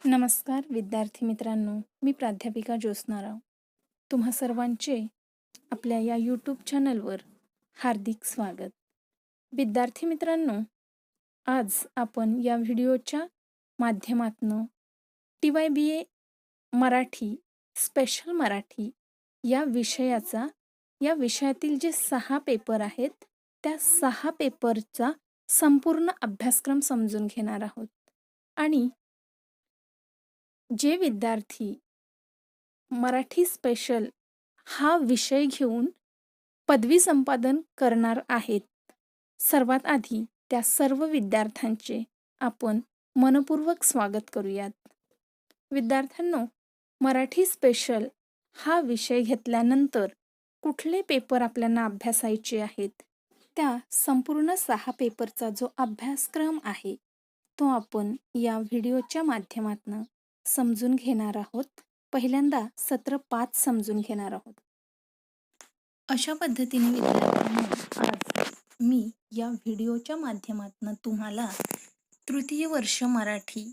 नमस्कार विद्यार्थी मित्रांनो, मी प्राध्यापिका ज्योत्स्ना राव. तुम्हा सर्वांचे आपल्या या यूट्यूब चॅनलवर हार्दिक स्वागत. विद्यार्थी मित्रांनो, आज आपण या व्हिडिओच्या माध्यमातून TYBA मराठी स्पेशल मराठी या विषयातील जे 6 पेपर आहेत, त्या 6 पेपरचा संपूर्ण अभ्यासक्रम समजून घेणार आहोत. आणि जे विद्यार्थी मराठी स्पेशल हा विषय घेऊन पदवी संपादन करणार आहेत, सर्वात आधी त्या सर्व विद्यार्थ्यांचे आपण मनपूर्वक स्वागत करूयात. विद्यार्थ्यांनो, मराठी स्पेशल हा विषय घेतल्यानंतर कुठले पेपर आपल्याला अभ्यासायचे आहेत, त्या संपूर्ण 6 पेपरचा जो अभ्यासक्रम आहे तो आपण या व्हिडिओच्या माध्यमातून समजून घेणार आहोत. पहिल्यांदा सत्र 5 समजून घेणार आहोत. अशा पद्धतीने विद्यार्थ्यांनो, आज मी या व्हिडिओच्या माध्यमातून तुम्हाला तृतीय वर्ष मराठी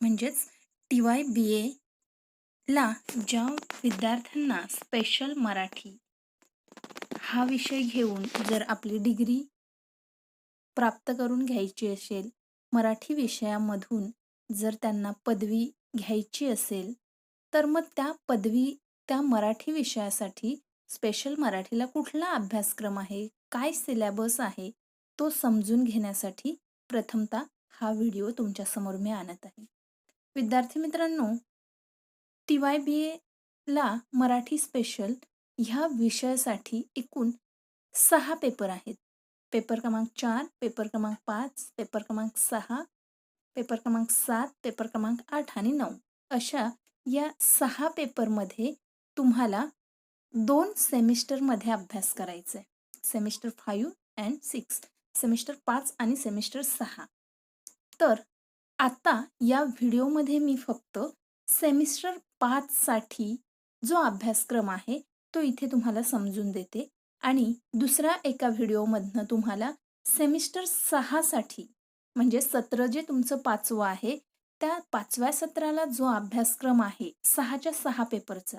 म्हणजेच TYBA ला ज्या विद्यार्थ्यांना स्पेशल मराठी हा विषय घेऊन जर आपली डिग्री प्राप्त करून घ्यायची असेल, मराठी विषयामधून जर त्यांना पदवी घ्यायची असेल, तर मग त्या मराठी विषयासाठी स्पेशल मराठीला कुठला अभ्यासक्रम आहे, काय सिलेबस आहे, तो समजून घेण्यासाठी प्रथमतः हा व्हिडिओ तुमच्यासमोर मी आणत आहे. विद्यार्थी मित्रांनो, TYBA ला मराठी स्पेशल ह्या विषयासाठी एकूण 6 पेपर आहेत. पेपर क्रमांक 4, पेपर क्रमांक 5, पेपर क्रमांक 6, पेपर क्रमांक 7, पेपर क्रमांक 8 आणि 9 अशा या 6 पेपरमध्ये तुम्हाला 2 सेमिस्टरमध्ये अभ्यास करायचा आहे. सेमिस्टर 5 अँड 6, सेमिस्टर 5 आणि सेमिस्टर 6. तर आता या व्हिडिओमध्ये मी फक्त सेमिस्टर 5 साठी जो अभ्यासक्रम आहे तो इथे तुम्हाला समजून देते आणि दुसऱ्या एका व्हिडिओमधनं तुम्हाला सेमिस्टर 6 साठी म्हणजे सत्र जे तुमचं 5वं आहे, त्या 5व्या सत्राला जो अभ्यासक्रम आहे 6च्या 6 पेपरचा,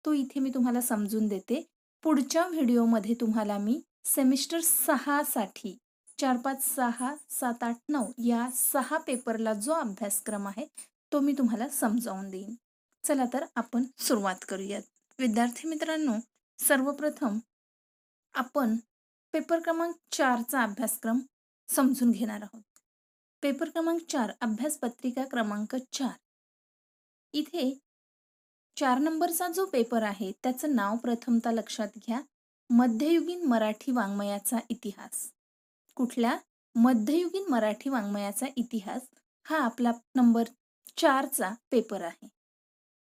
तो इथे मी तुम्हाला समजून देते. पुढच्या व्हिडिओमध्ये तुम्हाला मी सेमिस्टर 6 साठी 4, 5, 6, 7, 8, 9 या 6 पेपरला जो अभ्यासक्रम आहे तो मी तुम्हाला समजावून देईन. चला तर आपण सुरुवात करूयात. विद्यार्थी मित्रांनो, सर्वप्रथम आपण पेपर क्रमांक 4चा अभ्यासक्रम समजून घेणार आहोत. पेपर क्रमांक 4 अभ्यास पत्रिका क्रमांक 4. इथे 4 नंबरचा जो पेपर आहे त्याचं नाव प्रथमतः लक्षात घ्या. मध्ययुगीन मराठी वाङ्मयाचा इतिहास. कुठल्या? मध्ययुगीन मराठी वाङ्मयाचा इतिहास हा आपला नंबर 4चा पेपर आहे.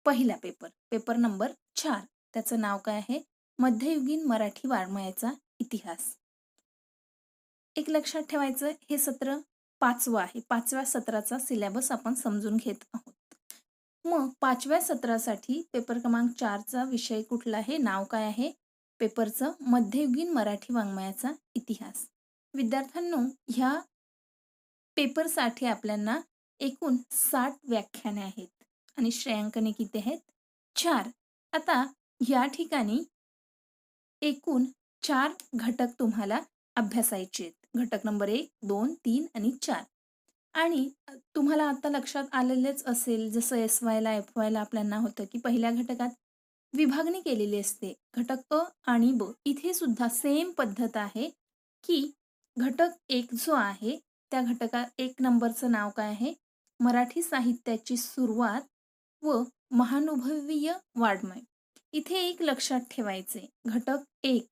पहिला पेपर, पेपर नंबर 4, त्याचं नाव काय आहे? मध्ययुगीन मराठी वाङ्मयाचा इतिहास. एक लक्षात ठेवायचं, हे सत्र 5वं आहे. 5व्या सत्राचा सिलेबस आपण समजून घेत आहोत. मग 5व्या सत्रासाठी पेपर क्रमांक 4चा विषय कुठला आहे, नाव काय आहे पेपरचं? मध्ययुगीन मराठी वाङ्मयाचा इतिहास. विद्यार्थ्यांनो, ह्या पेपरसाठी आपल्याला एकूण 60 व्याख्याने आहेत आणि श्रेयांकने किती आहेत? 4. आता या ठिकाणी एकूण 4 घटक तुम्हाला अभ्यासायचे आहेत. घटक नंबर 1, 2, 3 आणि 4. आणि तुम्हाला आता लक्षात आलेलेच असेल, जसं SYला FYला आपल्याला होतं की पहिल्या घटकात विभागणी केलेली असते, घटक अ आणि ब. इथे सुद्धा सेम पद्धत आहे की घटक 1 जो आहे त्या घटकात 1 नंबरचं नाव काय आहे? मराठी साहित्याची सुरुवात व महानुभवीय वाङ्मय. इथे एक लक्षात ठेवायचे, घटक 1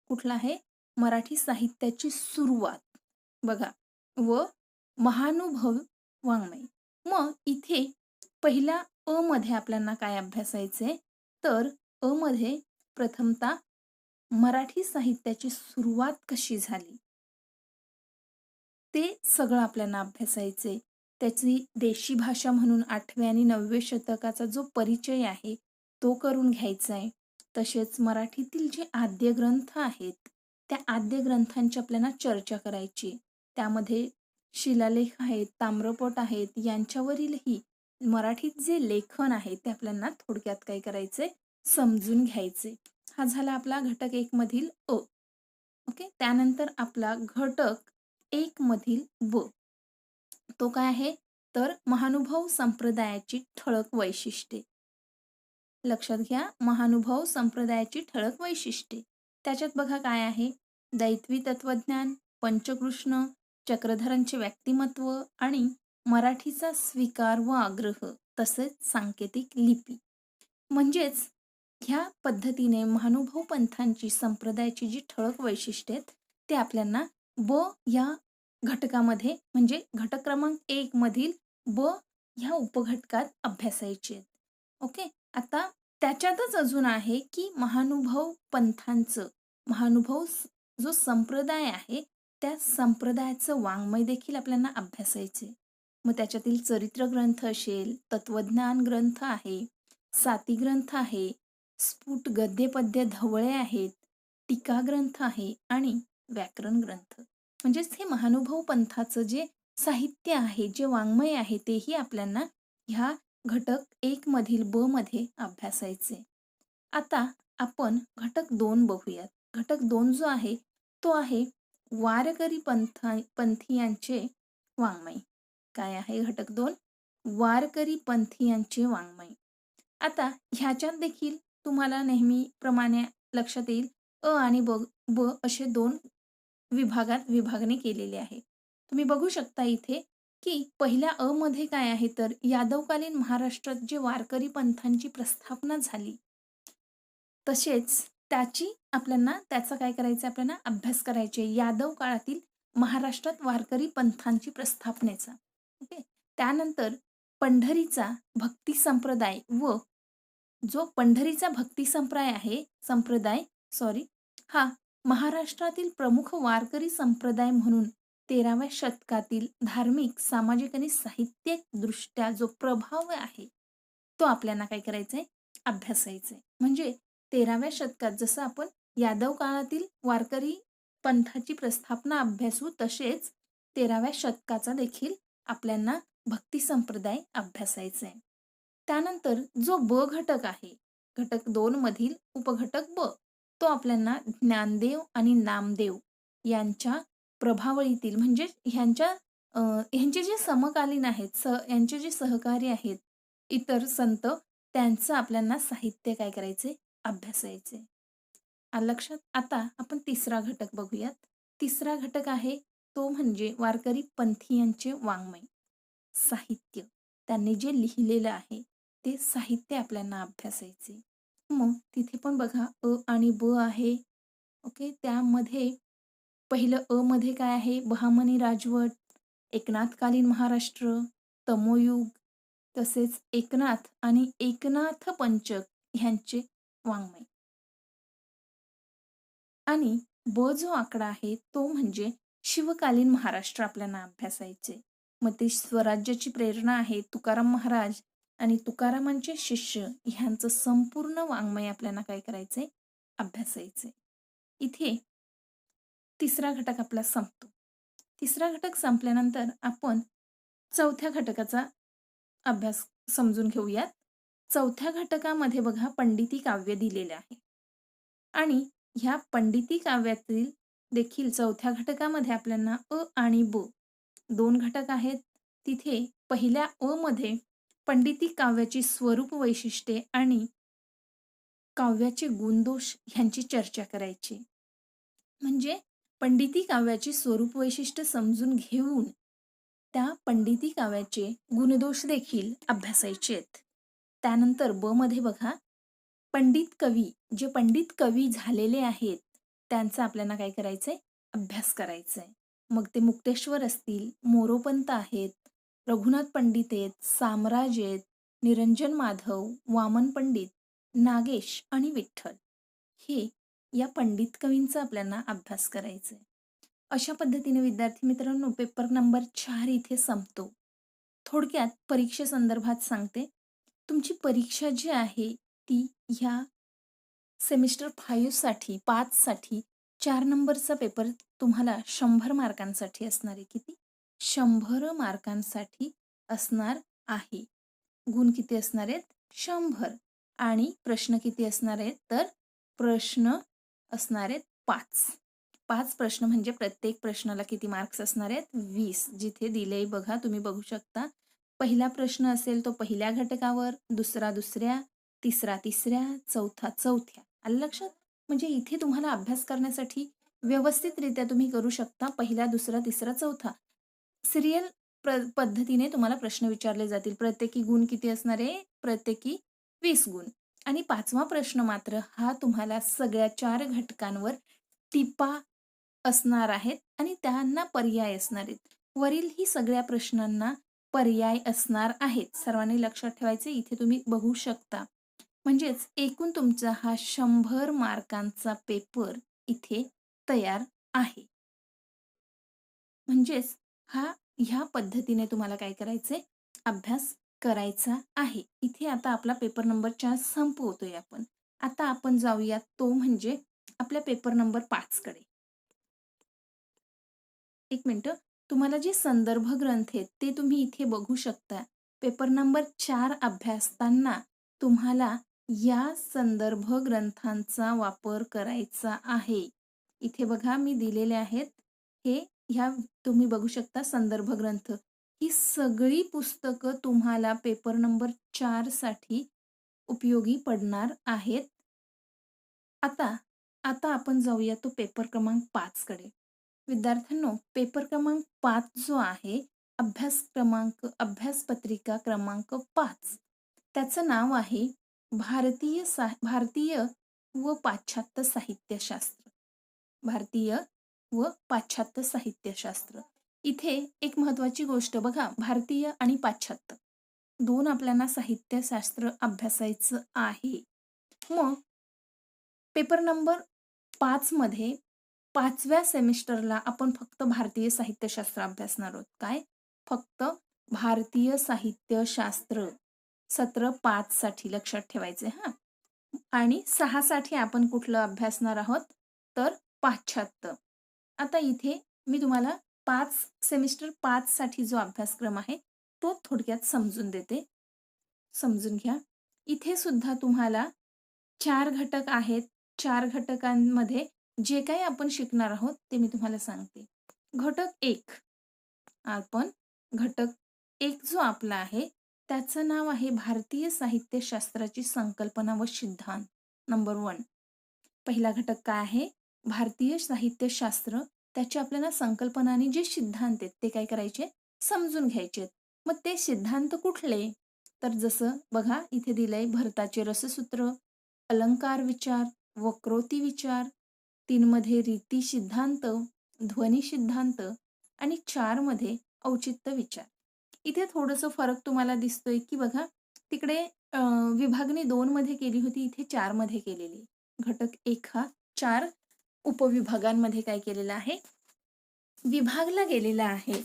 कुठला आहे? मराठी साहित्याची सुरुवात बघा व महानुभव वाङ्मय. मग इथे पहिल्या अ मध्ये आपल्याला काय अभ्यासायचे? तर अ मध्ये प्रथमतः मराठी साहित्याची सुरुवात कशी झाली ते सगळं आपल्याला अभ्यासायचे. त्याची देशी भाषा म्हणून 8व्या आणि 9व्या शतकाचा जो परिचय आहे तो करून घ्यायचा आहे. तसेच मराठीतील जे आद्य ग्रंथ आहेत त्या आद्य ग्रंथांची आपल्याला चर्चा करायची. त्यामध्ये शिलालेख आहेत, ताम्रपट आहेत, यांच्यावरीलही मराठीत जे लेखन आहे ते आपल्याला थोडक्यात काय करायचे, समजून घ्यायचे. हा झाला आपला घटक 1 मधील अ. ओके. त्यानंतर आपला घटक 1 मधील ब. तो काय आहे, तर महानुभाव संप्रदायाची ठळक वैशिष्ट्ये. लक्षात घ्या, महानुभाव संप्रदायाची ठळक वैशिष्ट्ये. त्याच्यात बघा काय आहे, दैत्वी तत्वज्ञान, पंचकृष्ण, चक्रधरांचे व्यक्तिमत्व आणि मराठीचा स्वीकार व आग्रह, तसेच सांकेतिक लिपी. म्हणजेच ह्या पद्धतीने महानुभाव पंथांची संप्रदायाची जी ठळक वैशिष्ट्ये आहेत ते आपल्याला ब या घटकामध्ये म्हणजे घटक क्रमांक 1 मधील ब ह्या उपघटकात अभ्यासायचे आहेत. ओके. आता त्याच्यातच अजून आहे की महानुभाव पंथांचं जो संप्रदाय आहे त्या संप्रदायाचं वाङ्मय देखील आपल्याला अभ्यासायचे. मग त्याच्यातील चरित्र ग्रंथ असेल, तत्वज्ञान ग्रंथ आहे, साती ग्रंथ आहे, स्फुट गद्य पद्य धवळे आहेत, टीका ग्रंथ आहे आणि व्याकरण ग्रंथ. म्हणजेच हे महानुभाव पंथाचं जे साहित्य आहे, जे वाङ्मय आहे तेही आपल्याला ह्या घटक 1 मधील ब मध्ये अभ्यासायचे. आता आपण घटक 2 बघूयात. घटक 2 जो आहे तो आहे वारकरी पंथीयांचे वाङ्मय. काय आहे घटक 2? वारकरी पंथीयांचे वाङ्मय. आता ह्याच्यात देखील तुम्हाला नेहमीप्रमाणे लक्षात येईल अ आणि ब असे 2 विभागात विभागणी केलेली आहे. तुम्ही बघू शकता इथे की पहिल्या अ मध्ये काय आहे, तर यादवकालीन महाराष्ट्रात जे वारकरी पंथांची प्रस्थापना झाली तसेच त्याचा काय करायचं, आपल्याला अभ्यास करायचे यादव काळातील महाराष्ट्रात वारकरी पंथांची प्रस्थापनेचा. ओके. त्यानंतर पंढरीचा भक्ती संप्रदाय व जो पंढरीचा भक्ती संप्रदाय हा महाराष्ट्रातील प्रमुख वारकरी संप्रदाय म्हणून 13व्या शतकातील धार्मिक, सामाजिक आणि साहित्यिक दृष्ट्या जो प्रभाव आहे तो आपल्याला काय करायचा आहे, अभ्यासायचा आहे. म्हणजे 13व्या शतकात जसं आपण यादव काळातील वारकरी पंथाची प्रस्थापना अभ्यासू तसेच 13व्या शतकाचा देखील आपल्याला भक्ती संप्रदाय अभ्यासायचा आहे. त्यानंतर जो ब घटक आहे, घटक 2 मधील उपघटक ब, तो आपल्याला ज्ञानदेव आणि नामदेव यांच्या प्रभावळीतील म्हणजे ह्यांचे जे समकालीन आहेत, यांचे जे सहकारी आहेत इतर संत, त्यांचं आपल्याला साहित्य काय करायचे, अभ्यासायचे. आलं लक्षात? आता आपण तिसरा घटक बघूयात. तिसरा घटक आहे तो म्हणजे वारकरी पंथीयांचे वाङ्मय, साहित्य. त्यांनी जे लिहिलेलं आहे ते साहित्य आपल्याला अभ्यासायचे. मग तिथे पण बघा अ आणि ब आहे. ओके. त्यामध्ये पहिलं अ मध्ये काय आहे, बहामनी राजवट, एकनाथकालीन महाराष्ट्र, तमोयुग, तसेच एकनाथ आणि एकनाथ पंचक ह्यांचे वाङ्मय. आणि ब जो आकडा आहे तो म्हणजे शिवकालीन महाराष्ट्र आपल्याला अभ्यासायचे. मग ते स्वराज्याची प्रेरणा आहे तुकाराम महाराज आणि तुकारामांचे शिष्य ह्यांचं संपूर्ण वाङ्मय आपल्याला काय करायचंय, अभ्यासायचे. इथे तिसरा घटक आपला संपतो. तिसरा घटक संपल्यानंतर आपण चौथ्या घटकाचा अभ्यास समजून घेऊयात. चौथ्या घटकामध्ये बघा पंडिती काव्य दिलेले आहे आणि ह्या पंडिती काव्यातील देखील चौथ्या घटकामध्ये आपल्याला अ आणि ब 2 घटक आहेत. तिथे पहिल्या अ मध्ये पंडिती काव्याची स्वरूप वैशिष्ट्ये आणि काव्याचे गुणदोष ह्यांची चर्चा करायची. म्हणजे पंडिती काव्याची स्वरूप वैशिष्ट्य समजून घेऊन त्या पंडिती काव्याचे गुणदोष देखील अभ्यासायचे आहेत. त्यानंतर ब मध्ये बघा जे पंडित कवी झालेले आहेत त्यांचा आपल्याला काय करायचंय, अभ्यास करायचा आहे. मग ते मुक्तेश्वर असतील, मोरोपंत आहेत, रघुनाथ पंडित आहेत, सामराज आहेत, निरंजन माधव, वामन पंडित, नागेश आणि विठ्ठल, हे या पंडित कवींचा आपल्याला अभ्यास करायचा आहे. अशा पद्धतीने विद्यार्थी मित्रांनो पेपर नंबर 4 इथे संपतो. थोडक्यात परीक्षेसंदर्भात सांगते. तुमची परीक्षा जी आहे ती ह्या सेमिस्टर 5 साठी 4 नंबरचा पेपर तुम्हाला 100 मार्कांसाठी असणार आहे. किती? 100 मार्कांसाठी असणार आहे. गुण किती असणार आहेत 100 आणि प्रश्न किती असणार आहेत तर प्रश्न असणार आहेत 5 प्रश्न म्हणजे प्रत्येक प्रश्नाला किती मार्क्स असणार आहेत 20 जिथे दिले बघा तुम्ही बघू शकता पहिला प्रश्न असेल तो पहिल्या घटकावर दुसरा दुसऱ्या तिसरा तिसऱ्या चौथा चौथ्या आलं लक्षात म्हणजे इथे तुम्हाला अभ्यास करण्यासाठी व्यवस्थितरित्या तुम्ही करू शकता पहिला दुसरा तिसरा चौथा सिरियल पद्धतीने तुम्हाला प्रश्न विचारले जातील प्रत्येकी गुण किती असणार आहे प्रत्येकी 20 गुण आणि 5वा प्रश्न मात्र हा तुम्हाला सगळ्या 4 घटकांवर टिपा असणार आहेत आणि त्यांना पर्याय असणार आहेत वरील ही सगळ्या प्रश्नांना पर्याय असणार आहेत सर्वांनी लक्षात ठेवायचे इथे तुम्ही बघू शकता म्हणजेच एकूण तुमचा हा 100 मार्कांचा पेपर इथे तयार आहे म्हणजेच ह्या पद्धतीने तुम्हाला काय करायचंय अभ्यास करायचा आहे इथे आता आपला पेपर नंबर 4 संपवतोय आपण आता आपण जाऊया तो म्हणजे आपल्या पेपर नंबर 5 कडे एक मिनिट तुम्हाला जे संदर्भ ग्रंथ आहेत ते तुम्ही इथे बघू शकता पेपर नंबर 4 अभ्यासताना तुम्हाला या संदर्भ ग्रंथांचा वापर करायचा आहे इथे बघा मी दिलेले आहेत हे ह्या तुम्ही बघू शकता संदर्भ ग्रंथ ही सगळी पुस्तकं तुम्हाला पेपर नंबर 4 साठी उपयोगी पडणार आहेत आता आता आपण जाऊया तो पेपर क्रमांक 5 कडे विद्यार्थ्यांनो पेपर क्रमांक 5 जो आहे अभ्यास पत्रिका क्रमांक 5 त्याचं नाव आहे भारतीय व पाश्चात्य साहित्यशास्त्र भारतीय व पाश्चात्य साहित्यशास्त्र इथे एक महत्वाची गोष्ट बघा भारतीय आणि पाश्चात्य दोन आपल्याला साहित्यशास्त्र अभ्यासायचं आहे मग पेपर नंबर 5 मध्ये 5व्या सेमिस्टरला आपण फक्त भारतीय साहित्यशास्त्र अभ्यासणार आहोत काय फक्त भारतीय साहित्यशास्त्र सत्र 5 साठी लक्षात ठेवायचे हा आणि 6 साठी आपण कुठलं अभ्यासणार आहोत तर पाश्चात्य आता इथे मी तुम्हाला 5 साठी जो अभ्यासक्रम आहे तो थोडक्यात समजून देते समजून घ्या इथे सुद्धा तुम्हाला 4 घटक आहेत 4 घटकांमध्ये जे काही आपण शिकणार आहोत ते मी तुम्हाला सांगते घटक 1 आपण घटक 1 जो आपला आहे त्याचं नाव आहे भारतीय साहित्यशास्त्राची संकल्पना व सिद्धांत नंबर 1 पहिला घटक काय आहे भारतीय साहित्यशास्त्र त्याची आपल्याला संकल्पना आणि जे सिद्धांत आहेत ते काय करायचे समजून घ्यायचे मग ते सिद्धांत कुठले तर जसं बघा इथे दिलंय भरताचे रससूत्र अलंकार विचार वक्रोती विचार 3 मध्ये रीती सिद्धांत ध्वनी सिद्धांत आणि 4 मध्ये औचित्य विचार इथे थोडंसं फरक तुम्हाला दिसतोय की बघा तिकडे विभागणी 2 मध्ये केली होती इथे 4 मध्ये केलेली घटक 1 हा 4 उपविभागांमध्ये काय केलेला आहे विभागला गेलेला आहे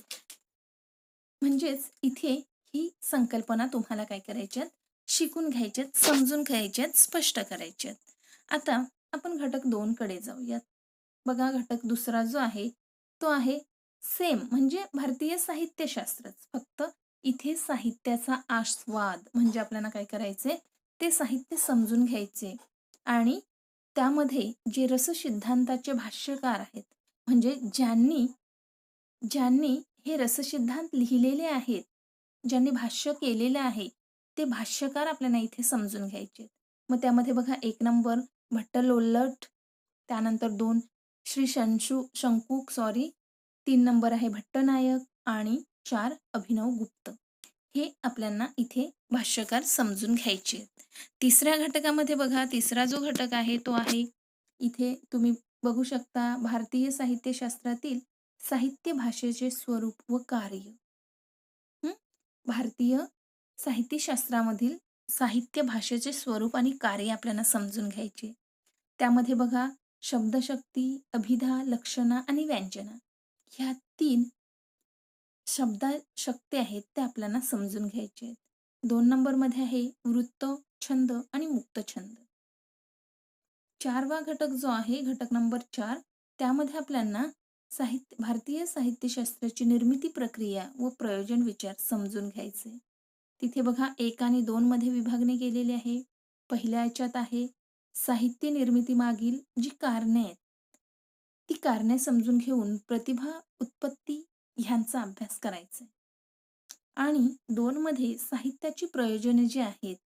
म्हणजेच इथे ही संकल्पना तुम्हाला काय करायच्यात शिकून घ्यायच्यात समजून घ्यायच्यात स्पष्ट करायच्यात आता आपण घटक 2 कडे जाऊयात बघा घटक दुसरा जो आहे तो आहे सेम म्हणजे भारतीय साहित्यशास्त्रच फक्त इथे साहित्याचा आस्वाद म्हणजे आपल्याला काय करायचे ते साहित्य समजून घ्यायचे आणि त्यामध्ये जे रससिद्धांताचे भाष्यकार आहेत म्हणजे ज्यांनी हे रससिद्धांत लिहिलेले आहेत ज्यांनी भाष्य केलेले आहे ते भाष्यकार आपल्याला इथे समजून घ्यायचे मग त्यामध्ये बघा 1 नंबर भट्ट लोल्लट त्यानंतर 2 श्री शंकू 3 नंबर आहे भट्टनायक आणि 4 अभिनव गुप्त हे आपल्याला इथे भाष्यकार समजून घ्यायचे तिसऱ्या घटकामध्ये बघा तिसरा जो घटक आहे तो आहे इथे तुम्ही बघू शकता भारतीय साहित्यशास्त्रातील साहित्य भाषेचे स्वरूप व कार्य भारतीय साहित्यशास्त्रामधील साहित्य भाषेचे स्वरूप आणि कार्य आपल्याला समजून घ्यायचे त्यामध्ये बघा शब्दशक्ती अभिधा लक्षणा आणि व्यंजना ह्या 3 शब्दशक्ती आहेत त्या आपल्याला समजून घ्यायचे आहेत 2 नंबर मध्ये आहे वृत्त छंद आणि मुक्त छंद 4वा घटक जो आहे घटक नंबर 4 त्यामध्ये आपल्याला भारतीय साहित्यशास्त्राची निर्मिती प्रक्रिया व प्रयोजन विचार समजून घ्यायचे तिथे बघा 1 आणि 2 मध्ये विभागणी केलेली आहे. पहिल्या याच्यात आहे साहित्य निर्मितीमागील जी कारणे आहेत, ती कारणे समजून घेऊन प्रतिभा उत्पत्ती ह्यांचा अभ्यास करायचा आहे. आणि 2 मध्ये साहित्याची प्रयोजने जी आहेत,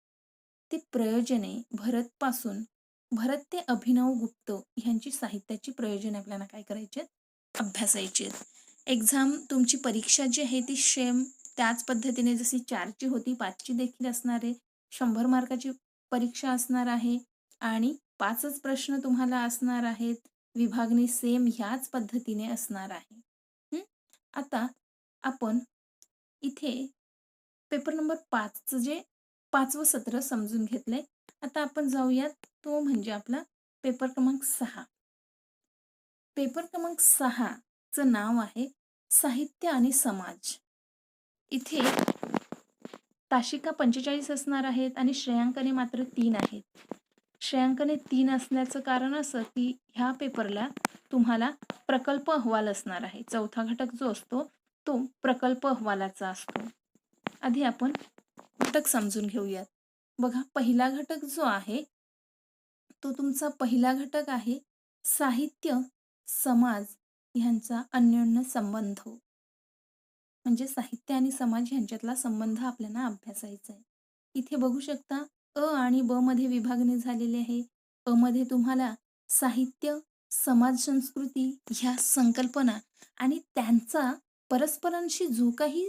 ती प्रयोजने भरत ते अभिनवगुप्त ह्यांची साहित्याची प्रयोजने आपल्याला काय करायची आहेत? अभ्यासायची आहेत. एक्झाम तुमची परीक्षा जी आहे ती सेम त्याच पद्धतीने जशी 4ची होती 5ची देखील असणार आहे. 100 मार्काची परीक्षा असणार आहे आणि 5च प्रश्न तुम्हाला असणार आहेत. विभागणी सेम ह्याच पद्धतीने असणार आहे. हं? आता आपण इथे पेपर नंबर 5चं जे 5वं सत्र समजून घेतलंय. आता आपण जाऊयात तो म्हणजे आपला पेपर क्रमांक 6. पेपर क्रमांक 6चं नाव आहे साहित्य आणि समाज. इथे ताशिका 45 असणार आहेत आणि श्रेयांकने मात्र 3 आहेत. श्रेयांकने 3 असण्याचं कारण असं की ह्या पेपरला तुम्हाला प्रकल्प अहवाल असणार आहे. चौथा घटक जो असतो तो प्रकल्प अहवालाचा असतो. आधी आपण घटक समजून घेऊयात. बघा पहिला घटक जो आहे तो तुमचा पहिला घटक आहे साहित्य, समाज ह्यांचा अन्योन्य संबंध. म्हणजे साहित्य आणि समाज ह्यांच्यातला संबंध आपल्याला अभ्यासायचा आहे. इथे बघू शकता अ आणि ब मध्ये विभागणी झालेली आहे. अ मध्ये तुम्हाला साहित्य, समाज संस्कृती ह्या संकल्पना आणि त्यांचा परस्परांशी जो काही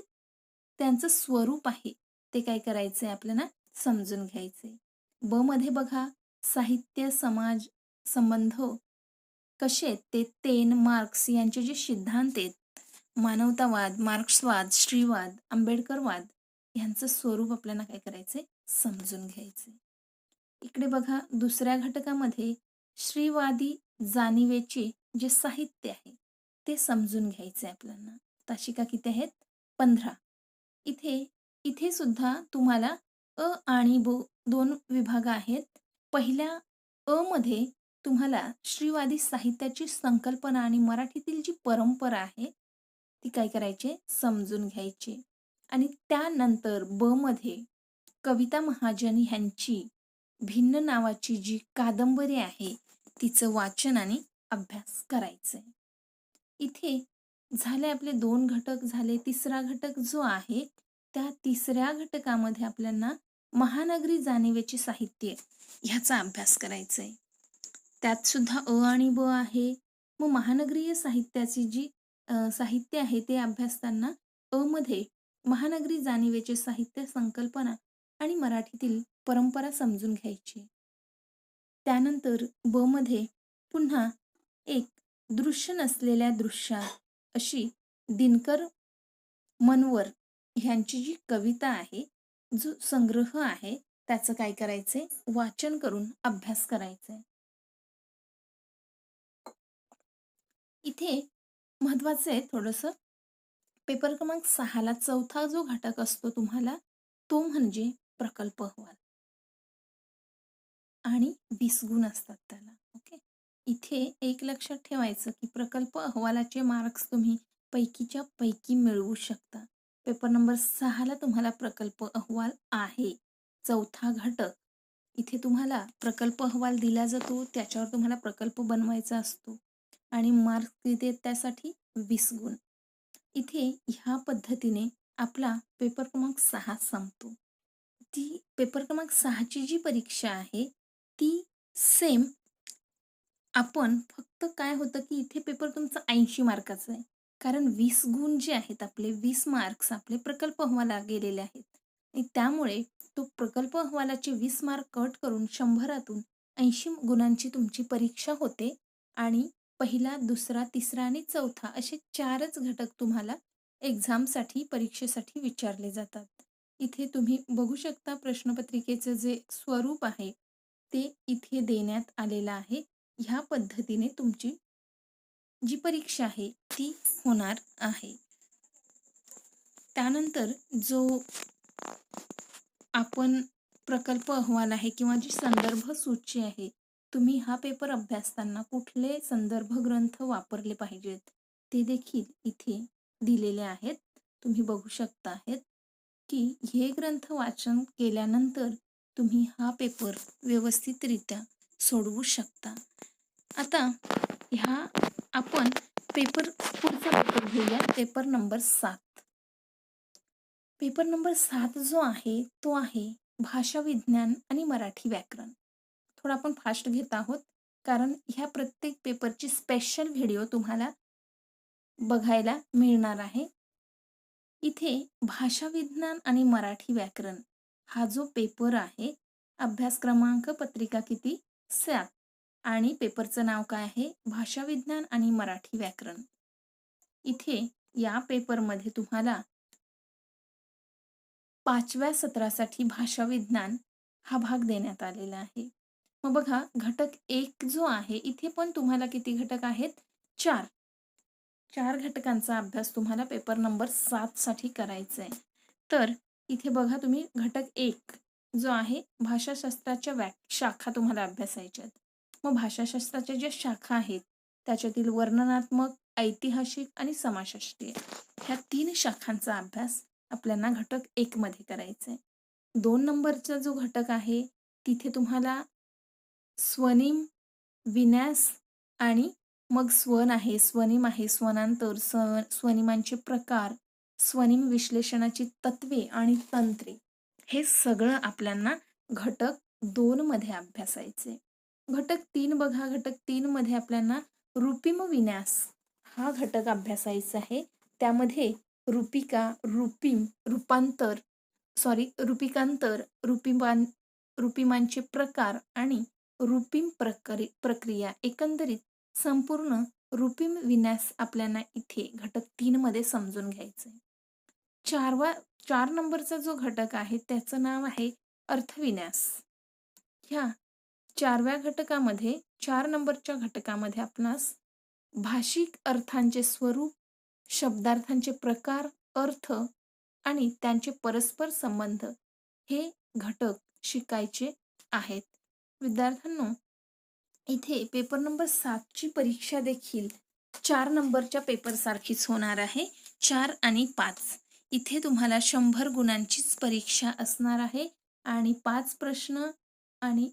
त्यांचं स्वरूप आहे ते काय करायचंय आपल्याला समजून घ्यायचंय. ब मध्ये बघा साहित्य, समाज संबंध कसे आहेत ते तेन, मार्क्स यांचे जे सिद्धांत आहेत, मानवतावाद, मार्क्सवाद, स्त्रीवाद, आंबेडकरवाद ह्यांचं स्वरूप आपल्याला काय करायचंय समजून घ्यायचंय. इकडे बघा दुसऱ्या घटकामध्ये स्त्रीवादी जाणिवेचे जे साहित्य आहे ते समजून घ्यायचंय आपल्याला. ताशिका किती आहेत? 15. इथे इथे सुद्धा तुम्हाला अ आणि ब 2 विभाग आहेत. पहिल्या अ मध्ये तुम्हाला स्त्रीवादी साहित्याची संकल्पना आणि मराठीतील जी परंपरा आहे ती काय करायची समजून घ्यायची. आणि त्यानंतर ब मध्ये कविता महाजन ह्यांची भिन्न नावाची जी कादंबरी आहे तिचं वाचन आणि अभ्यास करायचंय. इथे झाले आपले 2 घटक झाले. तिसरा घटक जो आहे त्या तिसऱ्या घटकामध्ये आपल्याला महानगरी जाणिवेचे साहित्य ह्याचा अभ्यास करायचा आहे. त्यात सुद्धा अ आणि ब आहे. मग महानगरीय साहित्याची जी साहित्य आहे ते अभ्यासताना अ मध्ये महानगरी जाणिवेचे साहित्य संकल्पना आणि मराठीतील परंपरा समजून घ्यायची. त्यानंतर ब मध्ये पुन्हा एक दृश्य नसलेल्या दृश्यात अशी दिनकर मनवर ह्यांची जी कविता आहे, जो संग्रह आहे त्याचं काय करायचंय वाचन करून अभ्यास करायचंय. इथे महत्वाचं आहे थोडंसं पेपर क्रमांक 6ला चौथा जो घटक असतो तुम्हाला तो म्हणजे प्रकल्प अहवाल आणि 20 गुण असतात त्याला. ओके. इथे एक लक्षात ठेवायचं की प्रकल्प अहवालाचे मार्क्स तुम्ही पैकीच्या पैकी मिळवू शकता. पेपर नंबर 6ला तुम्हाला प्रकल्प अहवाल आहे. चौथा घटक इथे तुम्हाला प्रकल्प अहवाल दिला जातो. त्याच्यावर तुम्हाला प्रकल्प बनवायचा असतो आणि मार्क्स किती आहेत त्यासाठी 20 गुण. इथे ह्या पद्धतीने आपला पेपर क्रमांक 6 संपतो. ती पेपर क्रमांक 6ची जी परीक्षा आहे ती सेम आपण फक्त काय होतं की इथे पेपर तुमचा 80 मार्काचा आहे. कारण 20 गुण जे आहेत आपले 20 मार्क्स आपले प्रकल्प अहवालात गेलेले आहेत. आणि त्यामुळे तो प्रकल्प अहवालाचे 20 मार्क कट करून 100तून 80 गुणांची तुमची परीक्षा होते आणि पहिला, दुसरा, तिसरा आणि चौथा असे 4च घटक तुम्हाला एक्झामसाठी परीक्षेसाठी विचारले जातात. इथे तुम्ही बघू शकता प्रश्नपत्रिकेचं जे स्वरूप आहे ते इथे देण्यात आलेलं आहे. ह्या पद्धतीने तुमची जी परीक्षा आहे ती होणार आहे. त्यानंतर जो आपण प्रकल्प अहवाल आहे किंवा जी संदर्भ सूची आहे, तुम्ही हा पेपर अभ्यासताना कुठले संदर्भ ग्रंथ वापरले पाहिजेत ते देखील इथे दिलेले आहेत. तुम्ही बघू शकता आहेत. की हे ग्रंथ वाचन केल्यानंतर तुम्ही हा पेपर व्यवस्थितरित्या सोडवू शकता. आता ह्या आपण पुढचा पेपर घेऊया, पेपर नंबर 7. पेपर नंबर 7 जो आहे तो आहे भाषा विज्ञान आणि मराठी व्याकरण. थोडा आपण फास्ट घेत आहोत कारण ह्या प्रत्येक पेपरची स्पेशल व्हिडिओ तुम्हाला बघायला मिळणार आहे. इथे भाषा विज्ञान आणि मराठी व्याकरण हा जो पेपर आहे, अभ्यास क्रमांक पत्रिका किती 7 आणि पेपरचं नाव काय आहे, भाषा विज्ञान आणि मराठी व्याकरण. इथे या पेपरमध्ये तुम्हाला 5व्या सत्रासाठी भाषा विज्ञान हा भाग देण्यात आलेला आहे. मग बघा, घटक 1 जो आहे, इथे पण तुम्हाला किती घटक आहेत, 4 घटकांचा अभ्यास तुम्हाला पेपर नंबर 7 साठी करायचा आहे. तर इथे बघा तुम्ही, घटक 1 जो आहे भाषाशास्त्राच्या शाखा तुम्हाला अभ्यासायच्या आहेत. मग भाषाशास्त्राच्या ज्या शाखा आहेत त्याच्यातील वर्णनात्मक, ऐतिहासिक आणि समाजशास्त्रीय ह्या 3 शाखांचा अभ्यास आपल्याला घटक 1 मध्ये करायचा आहे. 2 नंबरचा जो घटक आहे तिथे तुम्हाला स्वनिम, विन्यास आणि मग स्वन आहे, स्वनिम आहे, स्वनांतर, स्वनिमांचे प्रकार, स्वनिम विश्लेषणाची तत्वे आणि तंत्रे, हे सगळं आपल्याला घटक 2 मध्ये अभ्यासायचे. घटक 3 बघा, घटक 3 मध्ये आपल्याला रूपिम विन्यास हा घटक अभ्यासायचा आहे. त्यामध्ये रूपिका, रूपिम, रूपिकांतर, रूपिमांचे प्रकार आणि रूपिम प्रक्रिया, एकंदरीत संपूर्ण रूपिम विन्यास आपल्याला इथे घटक 3 मध्ये समजून घ्यायचं आहे. 4 नंबरचा जो घटक आहे त्याचं नाव आहे अर्थविन्यास. ह्या 4व्या घटकामध्ये, 4 नंबरच्या घटकामध्ये आपणास भाषिक अर्थांचे स्वरूप, शब्दार्थांचे प्रकार, अर्थ आणि त्यांचे परस्पर संबंध हे घटक शिकायचे आहेत. विद्यार्थ्यांनो, इथे पेपर नंबर 7 ची परीक्षा देखील 4 नंबरच्या पेपर सारखीच होणार आहे. 4 आणि 5 इथे तुम्हाला 100 गुणांचीच परीक्षा असणार आहे आणि 5 प्रश्न आणि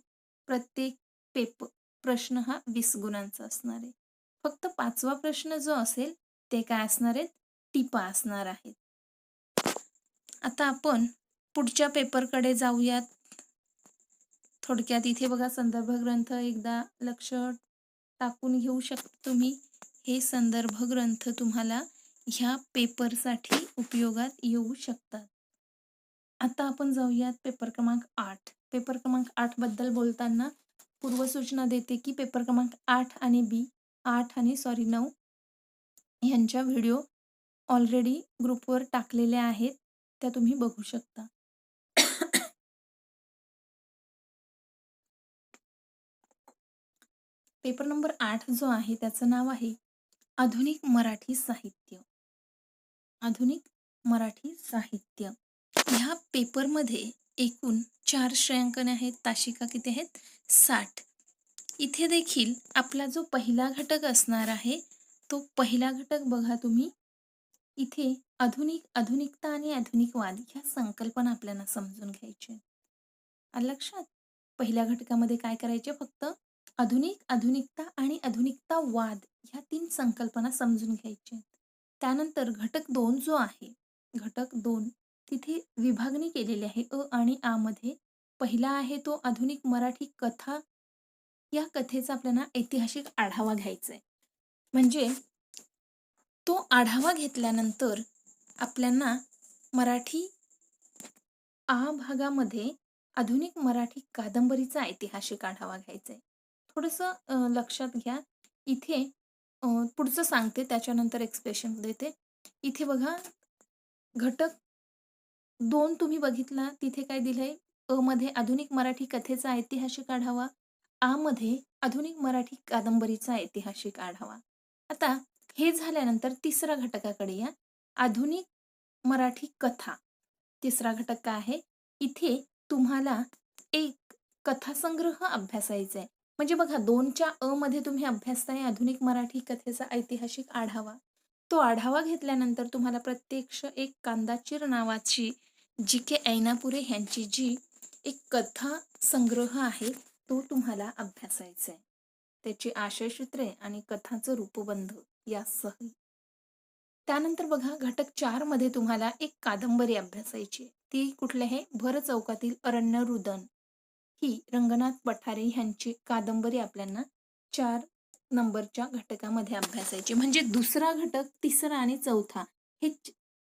प्रत्येक प्रश्न हा 20 गुणांचा असणार आहे. फक्त 5वा प्रश्न जो असेल ते काय असणार आहेत, टिपा असणार आहेत. आता आपण पुढच्या पेपरकडे जाऊयात. थोडक्यात इथे बघा, संदर्भ ग्रंथ एकदा लक्ष टाकून घेऊ शकता तुम्ही. हे संदर्भ ग्रंथ तुम्हाला ह्या पेपरसाठी उपयोगात येऊ शकतात. आता आपण जाऊयात पेपर क्रमांक 8. पेपर क्रमांक 8 बद्दल बोलताना पूर्वसूचना देते की पेपर क्रमांक 8 आणि 9 यांच्या व्हिडिओ ऑलरेडी ग्रुपवर टाकलेल्या आहेत, त्या तुम्ही बघू शकता. पेपर नंबर 8 जो आहे त्याचं नाव आहे आधुनिक मराठी साहित्य. आधुनिक मराठी साहित्य. ह्या पेपरमध्ये एकूण 4 श्रेयांकन आहेत. ताशिका किती आहेत, 60. इथे देखील आपला जो पहिला घटक असणार आहे तो पहिला घटक बघा तुम्ही, इथे आधुनिकता आणि आधुनिकवाद ह्या संकल्पना आपल्याला समजून घ्यायच्या. आलं लक्षात? पहिल्या घटकामध्ये काय करायचे, फक्त आधुनिकता आणि आधुनिकतावाद ह्या 3 संकल्पना समजून घ्यायच्या. त्यानंतर घटक 2 जो आहे, घटक 2 तिथे विभागणी केलेली आहे अ आणि आ मध्ये. पहिला आहे तो आधुनिक मराठी कथा. या कथेचा आपल्याला ऐतिहासिक आढावा घ्यायचा आहे. म्हणजे तो आढावा घेतल्यानंतर आपल्याला मराठी आ भागामध्ये आधुनिक मराठी कादंबरीचा ऐतिहासिक आढावा घ्यायचा आहे. थोडंसं लक्षात घ्या. इथे पुढचं सांगते, त्याच्यानंतर एक्सप्रेशन देते. इथे बघा, घटक 2 तुम्ही बघितला, तिथे काय दिलंय, अ मध्ये आधुनिक मराठी कथेचा ऐतिहासिक आढावा, आ मध्ये आधुनिक मराठी कादंबरीचा ऐतिहासिक आढावा. आता हे झाल्यानंतर तिसऱ्या घटकाकडे या, आधुनिक मराठी कथा. तिसरा घटक काय आहे, इथे तुम्हाला एक कथासंग्रह अभ्यासायचा आहे. म्हणजे बघा, 2च्या अ मध्ये तुम्ही अभ्यासताय आधुनिक मराठी कथेचा ऐतिहासिक आढावा. तो आढावा घेतल्यानंतर तुम्हाला प्रत्यक्ष एक कांदाचिर नावाची जी के ऐनापुरे यांची जी एक कथा संग्रह आहे तो तुम्हाला अभ्यासायचा आहे. त्याची आशयसूत्रे आणि कथाचं रूपबंध यासह. त्यानंतर बघा घटक 4 मध्ये तुम्हाला एक कादंबरी अभ्यासायची आहे. ती कुठली आहे? भर चौकातील अरण्यरुदन ही रंगनाथ पठारे यांची कादंबरी आपल्याला 4 नंबरच्या घटकामध्ये अभ्यासायची. म्हणजे दुसरा घटक, तिसरा आणि चौथा हे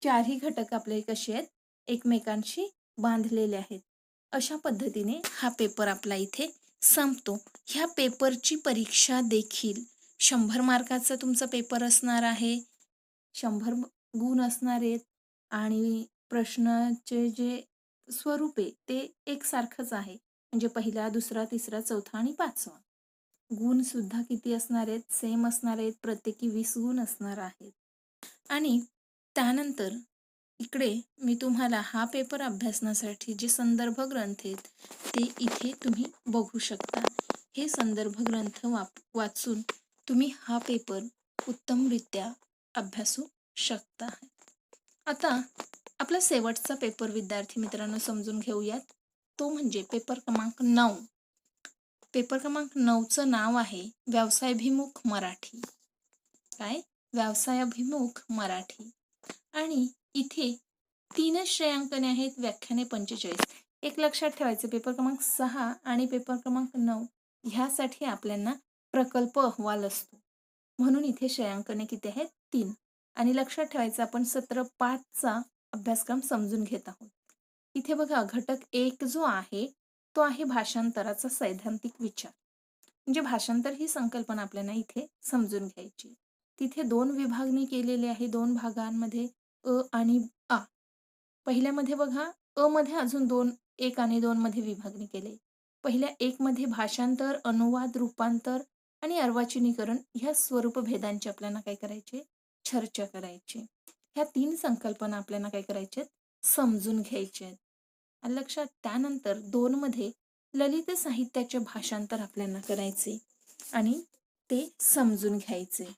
चारही घटक आपले कसे आहेत? एकमेकांशी बांधलेले आहेत. अशा पद्धतीने हा पेपर आपला इथे संपतो. ह्या पेपरची परीक्षा देखील 100 मार्काचा तुमचा पेपर असणार आहे. 100 गुण असणार आहेत आणि प्रश्नाचे जे स्वरूप आहे ते एकसारखंच आहे. म्हणजे पहिला, दुसरा, तिसरा, चौथा आणि पाचवा. गुण सुद्धा किती असणार आहेत? सेम असणार आहेत. प्रत्येकी 20 गुण असणार आहेत. आणि त्यानंतर इकडे मी तुम्हाला हा पेपर अभ्यासण्यासाठी जे संदर्भ ग्रंथ आहेत ते इथे तुम्ही बघू शकता. हे संदर्भ ग्रंथ वाचून तुम्ही हा पेपर उत्तमरित्या अभ्यासू शकता. आता आपला शेवटचा पेपर विद्यार्थी मित्रांनो समजून घेऊयात. तो म्हणजे पेपर क्रमांक 9. पेपर क्रमांक 9चं नाव आहे व्यवसायाभिमुख मराठी. काय? व्यवसायाभिमुख मराठी. आणि इथे 3च श्रेयांकने आहेत. व्याख्याने 45. एक लक्षात ठेवायचं, पेपर क्रमांक 6 आणि पेपर क्रमांक 9 ह्यासाठी आपल्याला प्रकल्प अहवाल असतो. म्हणून इथे श्रेयांकने किती आहेत? 3. आणि लक्षात ठेवायचं आपण सत्र 5चा अभ्यासक्रम समजून घेत आहोत. इथे बघा घटक 1 जो आहे तो आहे भाषांतराचा सैद्धांतिक विचार. म्हणजे भाषांतर ही संकल्पना आपल्याला इथे समजून घ्यायची. तिथे 2 विभागणी केलेली आहे. 2 भागांमध्ये अ आणि आ. पहिल्यामध्ये बघा अ मध्ये अजून 2, 1 आणि 2 मध्ये विभागणी केली. पहिल्या 1 मध्ये भाषांतर, अनुवाद, रूपांतर आणि अर्वाचीनीकरण ह्या स्वरूप भेदांची आपल्याला काय करायचे? चर्चा करायची. ह्या 3 संकल्पना आपल्याला काय करायच्या? समजून घ्यायच्या आहेत. आणि लक्षात. त्यानंतर 2 मध्ये ललित साहित्याचे भाषांतर आपल्याला करायचे आणि ते समजून घ्यायचे.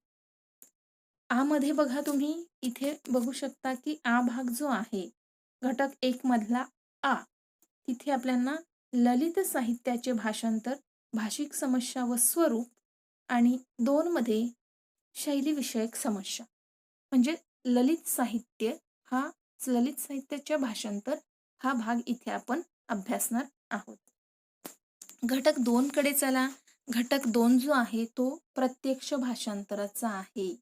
आ मध्ये बघा तुम्ही इथे बघू शकता की आ भाग जो आहे घटक 1 मधला आ, तिथे आपल्याला ललित साहित्याचे भाषांतर, भाषिक समस्या व स्वरूप आणि 2 मध्ये शैली विषयक समस्या. म्हणजे ललित साहित्याच्या भाषांतर हा भाग इथे आपण अभ्यासणार आहोत. घटक 2 कडे चला. घटक 2 जो आहे तो प्रत्यक्ष भाषांतराचा आहे.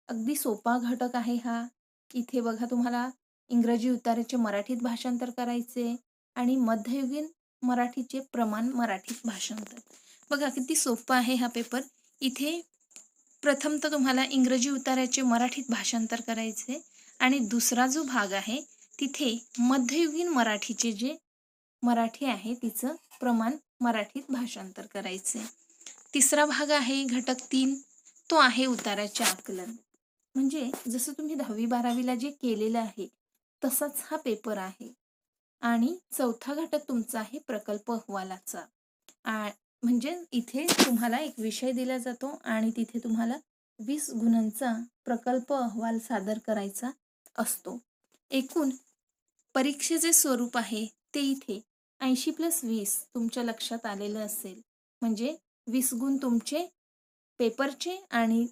अगदी सोपा घटक आहे हा. इथे बघा तुम्हाला इंग्रजी उताराचे मराठीत भाषांतर करायचे आणि मध्ययुगीन मराठीचे प्रमाण मराठीत भाषांतर. बघा किती सोपा आहे हा पेपर. इथे प्रथम तर तुम्हाला इंग्रजी उताराचे मराठीत भाषांतर करायचे आणि दुसरा जो भाग आहे तिथे मध्ययुगीन मराठीचे जे मराठी आहे तिचं प्रमाण मराठीत भाषांतर करायचे. तिसरा भाग आहे घटक 3, तो आहे उताराचे आकलन. म्हणजे जसं तुम्ही 10वी 12वीला जे केलेलं आहे तसाच हा पेपर आहे. आणि चौथा घटक तुमचा आहे प्रकल्प अहवालाचा. म्हणजे इथे तुम्हाला एक विषय दिला जातो आणि तिथे तुम्हाला 20 गुणांचा प्रकल्प अहवाल सादर करायचा असतो. एकूण परीक्षेचे स्वरूप आहे ते इथे 80+20 तुमच्या लक्षात आलेलं असेल. म्हणजे 20 गुण तुमचे पेपरचे आणि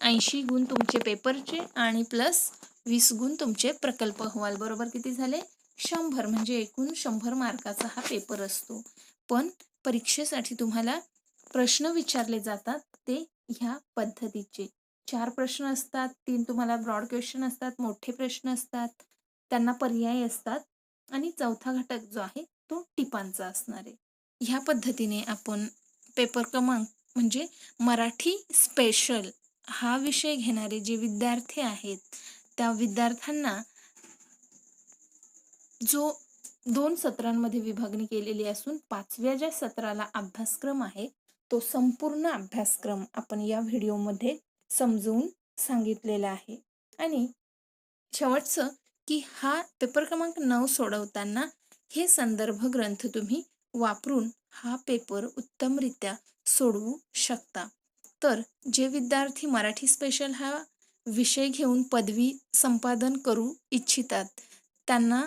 80 गुण तुमचे पेपरचे आणि प्लस 20 गुण तुमचे प्रकल्प अहवाल. बरोबर किती झाले? 100. म्हणजे एकूण 100 मार्काचा हा पेपर असतो. पण परीक्षेसाठी तुम्हाला प्रश्न विचारले जातात ते ह्या पद्धतीचे. 4 प्रश्न असतात, 3 तुम्हाला ब्रॉड क्वेश्चन असतात, मोठे प्रश्न असतात, त्यांना पर्याय असतात आणि चौथा घटक जो आहे तो टिपांचा असणार आहे. ह्या पद्धतीने आपण पेपर क्रमांक म्हणजे मराठी स्पेशल हा विषय घेणारे जे विद्यार्थी आहेत त्या विद्यार्थ्यांना जो 2 सत्रांमध्ये विभागणी केलेली असून 5व्या ज्या सत्राला अभ्यासक्रम आहे तो संपूर्ण अभ्यासक्रम आपण या व्हिडिओमध्ये समजून सांगितलेला आहे. आणि शेवटचं की हा पेपर क्रमांक 9 सोडवताना हे संदर्भ ग्रंथ तुम्ही वापरून हा पेपर उत्तमरित्या सोडवू शकता. तर जे विद्यार्थी मराठी स्पेशल हा विषय घेऊन पदवी संपादन करू इच्छितात त्यांना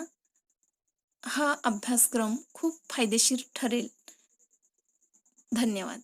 हा अभ्यासक्रम खूप फायदेशीर ठरेल. धन्यवाद.